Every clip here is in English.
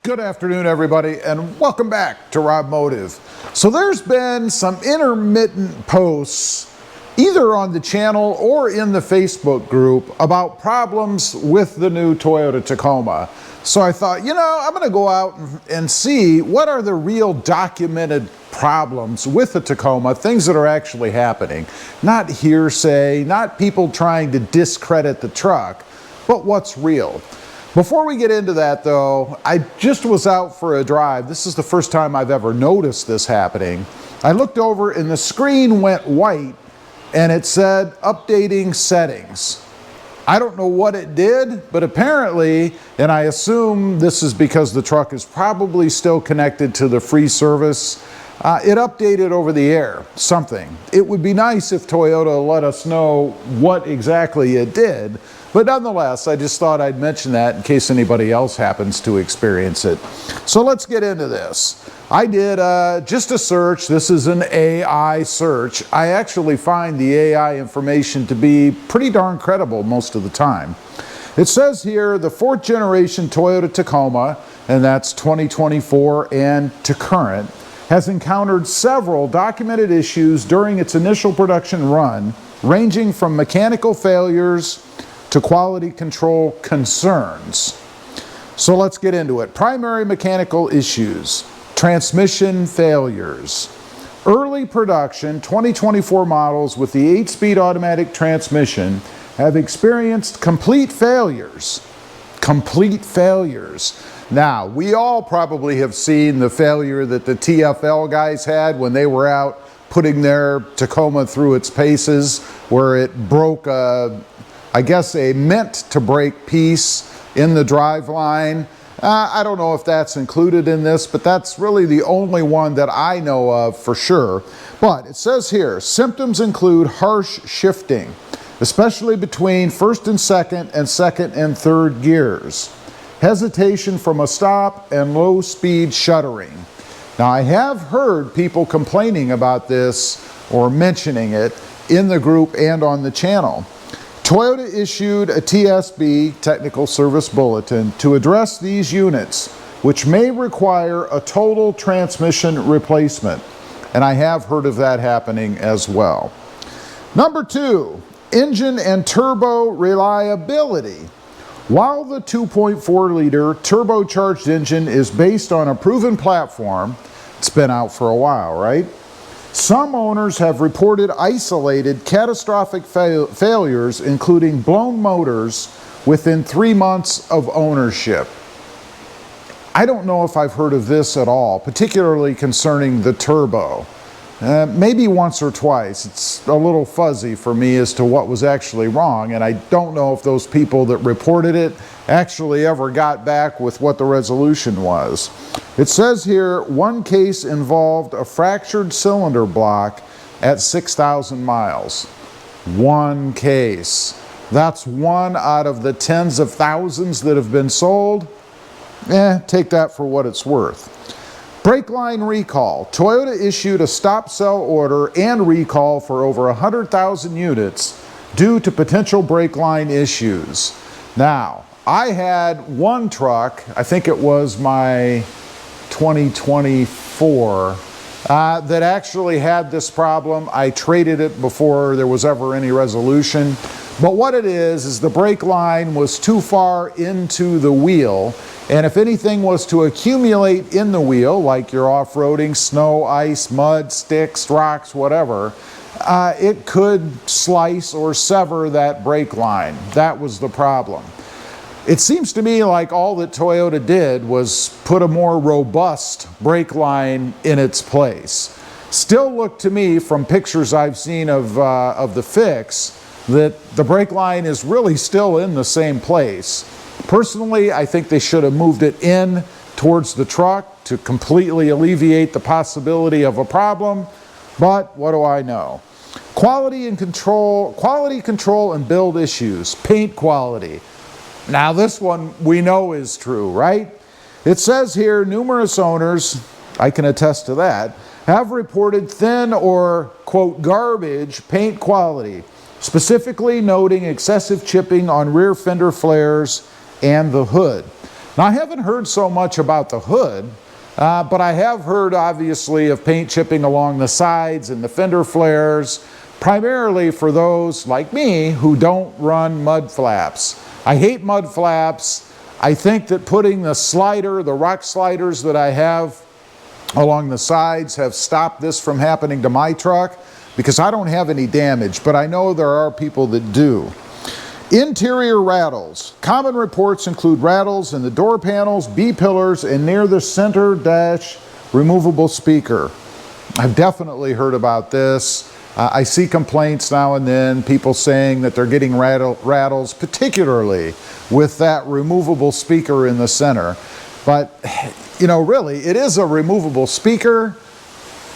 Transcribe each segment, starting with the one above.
Good afternoon, everybody, and welcome back to RobMotive. So there's been some intermittent posts either on the channel or in the Facebook group about problems with the new Toyota Tacoma. So I thought, I'm going to go out and see what are the real documented problems with the Tacoma, things that are actually happening. Not hearsay, not people trying to discredit the truck, but what's real. Before we get into that though, I just was out for a drive. This is the first time I've ever noticed this happening. I looked over and the screen went white and it said updating settings. I don't know what it did, but apparently, and I assume this is because the truck is probably still connected to the free service, it updated over the air, something. It would be nice if Toyota let us know what exactly it did. But nonetheless, I just thought I'd mention that in case anybody else happens to experience it. So let's get into this. I did just a search. This is an AI search. I actually find the AI information to be pretty darn credible most of the time. It says here the 4th generation Toyota Tacoma, and that's 2024 and to current, has encountered several documented issues during its initial production run, ranging from mechanical failures to quality control concerns. So let's get into it. Primary mechanical issues, transmission failures. Early production 2024 models with the 8-speed automatic transmission have experienced complete failures. Complete failures. Now, we all probably have seen the failure that the TFL guys had when they were out putting their Tacoma through its paces, where it broke I guess a meant to break piece in the drive line. I don't know if that's included in this, but that's really the only one that I know of for sure. But it says here, symptoms include harsh shifting, especially between first and second and third gears. Hesitation from a stop and low speed shuttering. Now I have heard people complaining about this or mentioning it in the group and on the channel. Toyota issued a TSB, Technical Service Bulletin, to address these units, which may require a total transmission replacement. And I have heard of that happening as well. Number 2, engine and turbo reliability. While the 2.4-liter turbocharged engine is based on a proven platform, it's been out for a while, right? Some owners have reported isolated catastrophic failures, including blown motors, within 3 months of ownership. I don't know if I've heard of this at all, particularly concerning the turbo. Maybe once or twice. It's a little fuzzy for me as to what was actually wrong, and I don't know if those people that reported it actually ever got back with what the resolution was. It says here, one case involved a fractured cylinder block at 6,000 miles. One case. That's one out of the tens of thousands that have been sold. Take that for what it's worth. Brake line recall. Toyota issued a stop sell order and recall for over 100,000 units due to potential brake line issues. Now, I had one truck, I think it was my 2024, that actually had this problem. I traded it before there was ever any resolution. But what it is the brake line was too far into the wheel, and if anything was to accumulate in the wheel, like you're off-roading, snow, ice, mud, sticks, rocks, whatever, it could slice or sever that brake line. That was the problem. It seems to me like all that Toyota did was put a more robust brake line in its place. Still looked to me from pictures I've seen of the fix that the brake line is really still in the same place. Personally, I think they should have moved it in towards the truck to completely alleviate the possibility of a problem, but what do I know? Quality control and build issues, paint quality. Now this one we know is true, right? It says here numerous owners, I can attest to that, have reported thin or, quote, garbage paint quality, specifically noting excessive chipping on rear fender flares and the hood. Now, I haven't heard so much about the hood, but I have heard obviously of paint chipping along the sides and the fender flares, primarily for those like me who don't run mud flaps. I hate mud flaps. I think that putting the rock sliders that I have along the sides have stopped this from happening to my truck because I don't have any damage, but I know there are people that do. Interior rattles. Common reports include rattles in the door panels, B-pillars, and near the center dash removable speaker. I've definitely heard about this. I see complaints now and then, people saying that they're getting rattles, particularly with that removable speaker in the center. But, you know, really, it is a removable speaker.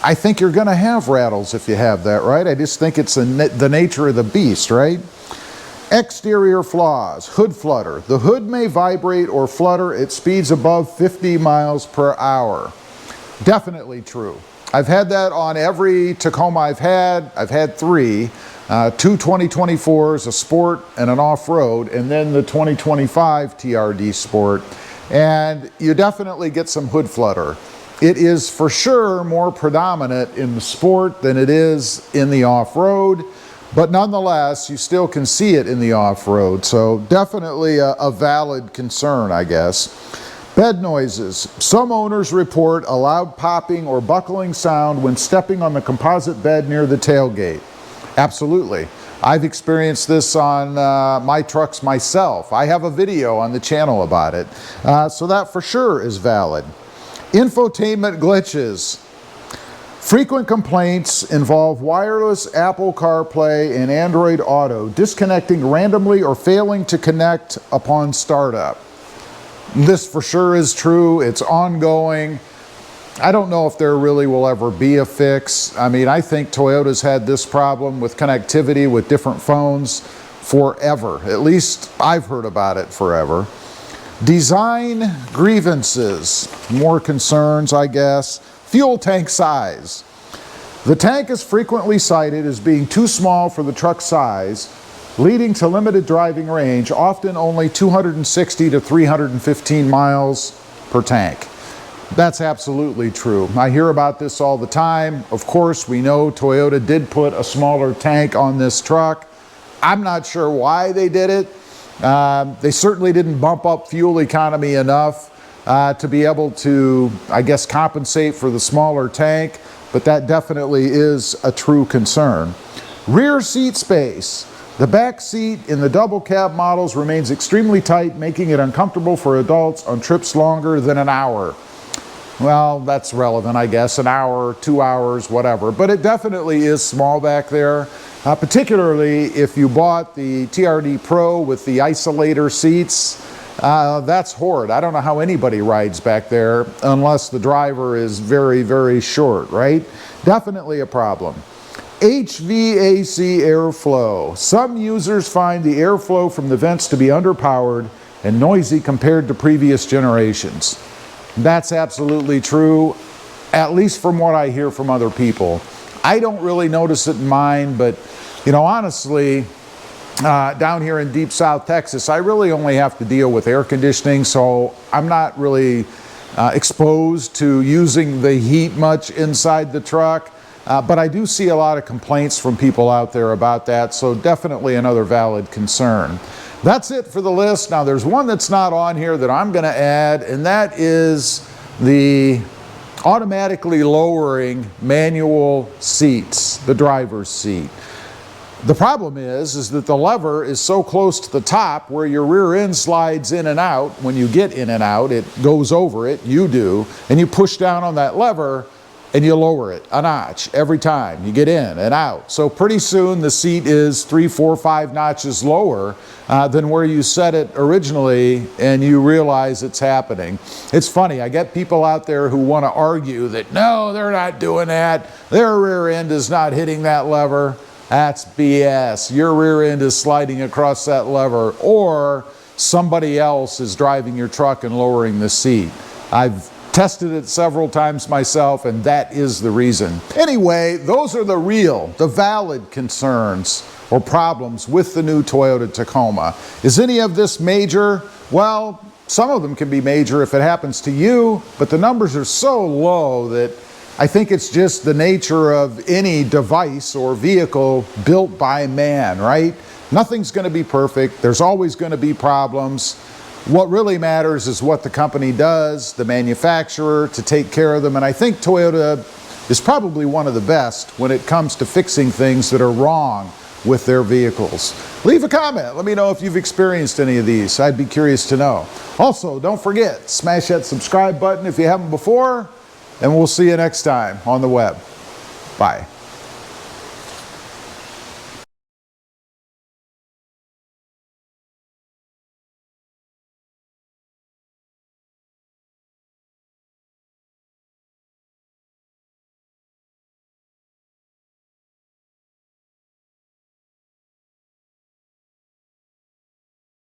I think you're going to have rattles if you have that, right? I just think it's the nature of the beast, right? Exterior flaws. Hood flutter. The hood may vibrate or flutter at speeds above 50 miles per hour. Definitely true. I've had that on every Tacoma I've had. I've had three. Two 2024s, a Sport and an off-road, and then the 2025 TRD Sport. And you definitely get some hood flutter. It is for sure more predominant in the Sport than it is in the off-road, but nonetheless, you still can see it in the off-road. So definitely a valid concern, I guess. Bed noises. Some owners report a loud popping or buckling sound when stepping on the composite bed near the tailgate. Absolutely. I've experienced this on my trucks myself. I have a video on the channel about it. So that for sure is valid. Infotainment glitches. Frequent complaints involve wireless Apple CarPlay and Android Auto disconnecting randomly or failing to connect upon startup. This for sure is true. It's ongoing. I don't know if there really will ever be a fix. I mean, I think Toyota's had this problem with connectivity with different phones forever. At least I've heard about it forever. Design grievances. More concerns, I guess. Fuel tank size. The tank is frequently cited as being too small for the truck size, leading to limited driving range, often only 260 to 315 miles per tank. That's absolutely true. I hear about this all the time. Of course, we know Toyota did put a smaller tank on this truck. I'm not sure why they did it. They certainly didn't bump up fuel economy enough to be able to, I guess, compensate for the smaller tank, but that definitely is a true concern. Rear seat space. The back seat in the double cab models remains extremely tight, making it uncomfortable for adults on trips longer than an hour. Well, that's relevant, I guess, an hour, 2 hours, whatever. But it definitely is small back there, particularly if you bought the TRD Pro with the isolator seats. That's horrid. I don't know how anybody rides back there unless the driver is very, very short, right? Definitely a problem. HVAC airflow. Some users find the airflow from the vents to be underpowered and noisy compared to previous generations. That's absolutely true, at least from what I hear from other people. I don't really notice it in mine, but you know, honestly, down here in deep South Texas, I really only have to deal with air conditioning, so I'm not really exposed to using the heat much inside the truck. But I do see a lot of complaints from people out there about that, so definitely another valid concern. That's it for the list. Now there's one that's not on here that I'm going to add, and that is the automatically lowering manual seats, the driver's seat. The problem is that the lever is so close to the top where your rear end slides in and out. When you get in and out, it goes over it, you do, and you push down on that lever and you lower it a notch every time you get in and out. So pretty soon the seat is 3, 4, 5 notches lower than where you set it originally, and you realize it's happening. It's funny, I get people out there who want to argue that no, they're not doing that. Their rear end is not hitting that lever. That's BS. Your rear end is sliding across that lever, or somebody else is driving your truck and lowering the seat. I've tested it several times myself, and that is the reason. Anyway, those are the valid concerns or problems with the new Toyota Tacoma. Is any of this major? Well, some of them can be major if it happens to you, but the numbers are so low that I think it's just the nature of any device or vehicle built by man, right? Nothing's going to be perfect. There's always going to be problems. What really matters is what the company does, the manufacturer, to take care of them. And I think Toyota is probably one of the best when it comes to fixing things that are wrong with their vehicles. Leave a comment. Let me know if you've experienced any of these. I'd be curious to know. Also, don't forget, smash that subscribe button if you haven't before, and we'll see you next time on the web. Bye.